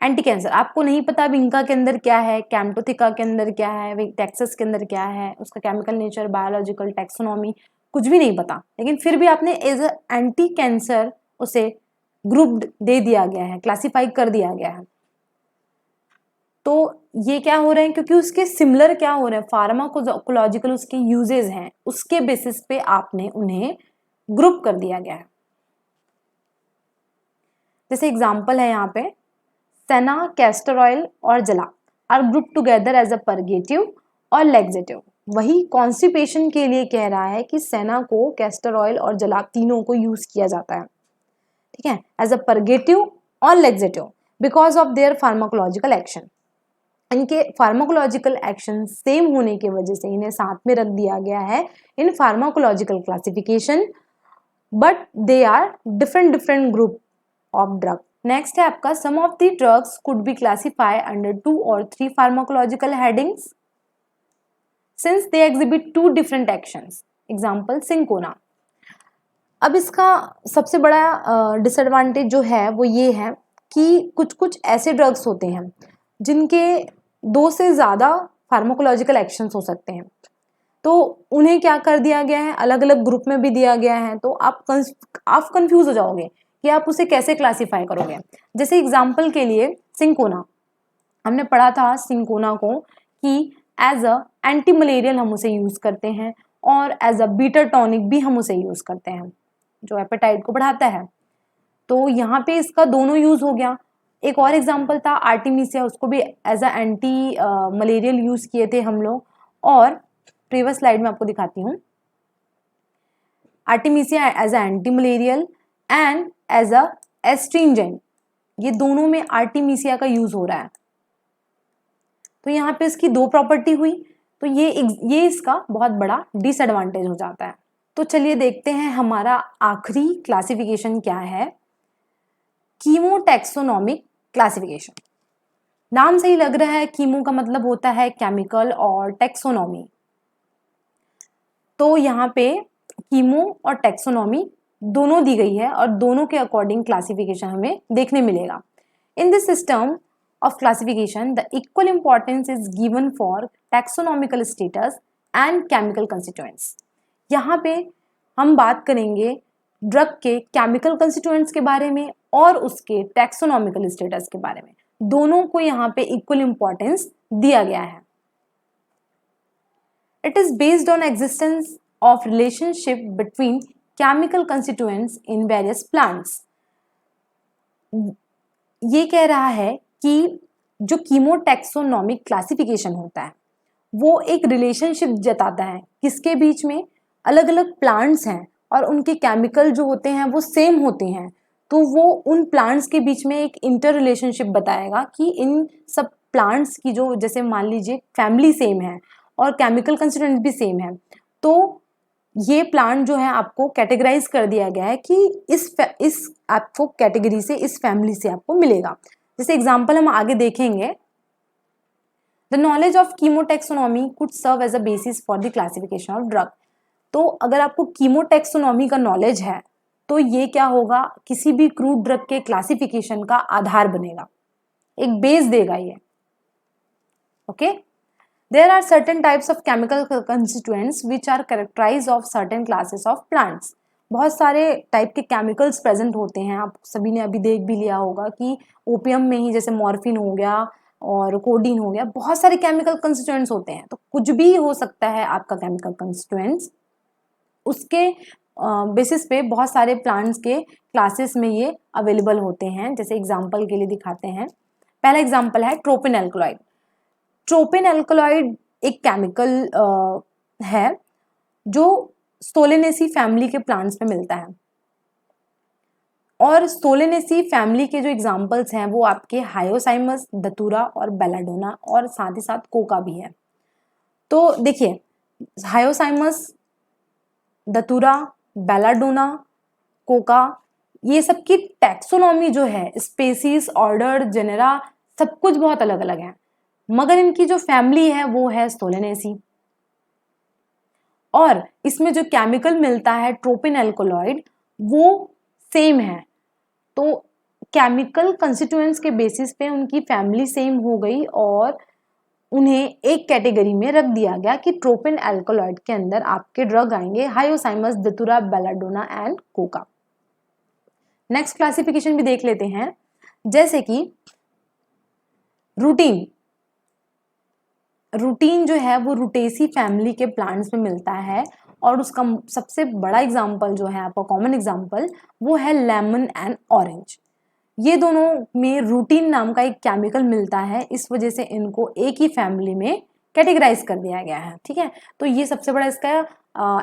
एंटी कैंसर आपको नहीं पता विंका के अंदर क्या है, कैम्टोथिका के अंदर क्या है, टेक्सस के अंदर क्या है, उसका केमिकल नेचर, बायोलॉजिकल, टैक्सोनॉमी कुछ भी नहीं पता, लेकिन फिर भी आपने एज एंटी कैंसर उसे ग्रुप्ड दे दिया गया है, क्लासिफाई कर दिया गया है। तो ये क्या हो रहे हैं, क्योंकि उसके सिमिलर क्या हो रहे हैं, फार्माकोलॉजिकल उसके यूजेस हैं, उसके बेसिस पे आपने उन्हें ग्रुप कर दिया गया है। जैसे एग्जांपल है यहाँ पे, सेना, कैस्टर ऑयल और जला are group together as a purgative और लैक्सेटिव। वही कॉन्स्टिपेशन के लिए कह रहा है कि सेना को, कैस्टर ऑयल और जला तीनों को यूज किया जाता है, ठीक है, एज अ परगेटिव और laxative because of their pharmacological action. इनके फार्माकोलॉजिकल एक्शन सेम होने की वजह से इन्हें साथ में रख दिया गया है in pharmacological classification, but they are different group of drug. Next है आपका some of the drugs could be classify under 2 और 3 pharmacological headings since they exhibit 2 different actions. Example cinchona. अब इसका सबसे बड़ा डिसएडवांटेज जो है वो ये है कि कुछ कुछ ऐसे ड्रग्स होते हैं जिनके 2 से ज़्यादा फार्माकोलॉजिकल एक्शंस हो सकते हैं, तो उन्हें क्या कर दिया गया है, अलग अलग ग्रुप में भी दिया गया है। तो आप कंफ्यूज हो जाओगे कि आप उसे कैसे क्लासीफाई करोगे। जैसे एग्जांपल के लिए सिंकोना, हमने पढ़ा था सिंकोना को कि एज अ एंटी मलेरियल हम उसे यूज करते हैं और एज अ बीटा टॉनिक भी हम उसे यूज करते हैं जो एपेटाइट को बढ़ाता है। तो यहाँ पे इसका दोनों यूज हो गया। एक और एग्जांपल था आर्टिमिसिया, उसको भी as a anti malarial use किए थे हम लोग। और प्रीवियस स्लाइड में आपको दिखाती हूँ, artemisia as a anti malarial and as a astringent, ये दोनों में आर्टिमिसिया का यूज हो रहा है। तो यहाँ पे इसकी 2 प्रॉपर्टी हुई, तो ये इसका बहुत बड़ा डिसएडवांटेज हो जाता है। तो चलिए देखते हैं हमारा आखिरी क्लासिफिकेशन क्या है, कीमोटैक्सोनॉमिक क्लासिफिकेशन। नाम से ही लग रहा है, कीमो का मतलब होता है केमिकल और टैक्सोनॉमी। तो यहाँ पे कीमो और टैक्सोनॉमी दोनों दी गई है और दोनों के अकॉर्डिंग क्लासिफिकेशन हमें देखने मिलेगा। In this system of classification, the equal importance is given for taxonomical status and chemical constituents. यहाँ पे हम बात करेंगे ड्रग के केमिकल कंस्टिट्यूएंट्स के बारे में और उसके टैक्सोनॉमिकल स्टेटस के बारे में, दोनों को यहाँ पे इक्वल इंपॉर्टेंस दिया गया है। It is based on existence of relationship between chemical constituents in various plants. ये कह रहा है कि जो कीमोटैक्सोनॉमिक क्लासिफिकेशन होता है वो एक रिलेशनशिप जताता है किसके बीच में, अलग अलग प्लांट्स हैं और उनके केमिकल जो होते हैं वो सेम होते हैं, तो वो उन प्लांट्स के बीच में एक इंटर रिलेशनशिप बताएगा कि इन सब प्लांट्स की जो, जैसे मान लीजिए फैमिली सेम है और केमिकल कंस्टिट्यूएंट्स भी सेम है, तो ये प्लांट जो है आपको कैटेगराइज कर दिया गया है कि इस आपको कैटेगरी से, इस फैमिली से आपको मिलेगा। जैसे एग्जांपल हम आगे देखेंगे, the knowledge of chemotaxonomy could serve as a basis for the classification of drug. तो अगर आपको कीमोटैक्सोनॉमी का नॉलेज है तो ये क्या होगा, किसी भी क्रूड ड्रग के क्लासिफिकेशन का आधार बनेगा, एक बेस देगा ये। Okay, there are certain types of chemical constituents which are characterized of certain classes of plants. बहुत सारे टाइप के केमिकल्स प्रेजेंट होते हैं, आप सभी ने अभी देख भी लिया होगा कि ओपियम में ही जैसे मॉर्फिन हो गया और कोडीन हो गया, बहुत सारे केमिकल कंस्टिट्यूएंट्स होते हैं। तो कुछ भी हो सकता है आपका केमिकल कंस्टिट्यूएंट्स, उसके बेसिस पे बहुत सारे प्लांट्स के क्लासेस में ये अवेलेबल होते हैं। जैसे एग्जाम्पल के लिए दिखाते हैं, पहला एग्जाम्पल है ट्रोपिन एल्कलॉइड। ट्रोपिन एल्कलॉइड एक केमिकल है जो सोलेनेसी फैमिली के प्लांट्स में मिलता है, और सोलेनेसी फैमिली के जो एग्जाम्पल्स हैं वो आपके हायोसाइमस, दतूरा और बेलाडोना और साथ ही साथ कोका भी है। तो देखिए, हायोसाइमस, दतूरा, बेलाडोना, कोका, ये सब की टैक्सोनॉमी जो है, स्पेसीज, ऑर्डर, जेनेरा, सब कुछ बहुत अलग अलग है, मगर इनकी जो फैमिली है वो है सोलेनेसी। और इसमें जो केमिकल मिलता है ट्रोपिन एल्कोलॉइड वो सेम है। तो केमिकल कंस्टिट्यूएंट्स के बेसिस पे उनकी फैमिली सेम हो गई और उन्हें एक कैटेगरी में रख दिया गया कि ट्रोपिन एल्कोलॉइड के अंदर आपके ड्रग आएंगे hyoscyamus, दतूरा, belladonna and Coca. Next classification भी देख लेते हैं, जैसे कि रूटीन। रूटीन जो है वो रूटेसी फैमिली के प्लांट्स में मिलता है और उसका सबसे बड़ा एग्जाम्पल जो है आपका कॉमन एग्जाम्पल वो है लेमन एंड ऑरेंज। ये दोनों में रूटीन नाम का एक केमिकल मिलता है, इस वजह से इनको एक ही फैमिली में कैटेगराइज कर दिया गया है। ठीक है, तो ये सबसे बड़ा इसका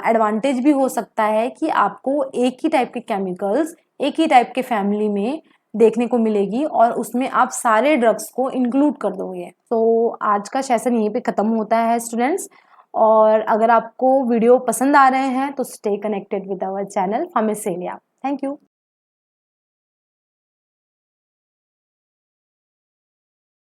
एडवांटेज भी हो सकता है कि आपको एक ही टाइप के केमिकल्स एक ही टाइप के फैमिली में देखने को मिलेगी और उसमें आप सारे ड्रग्स को इंक्लूड कर दोगे। तो आज का सेशन यहीं पे ख़त्म होता है स्टूडेंट्स, और अगर आपको वीडियो पसंद आ रहे हैं तो stay connected with our channel Pharmacelia. Thank you.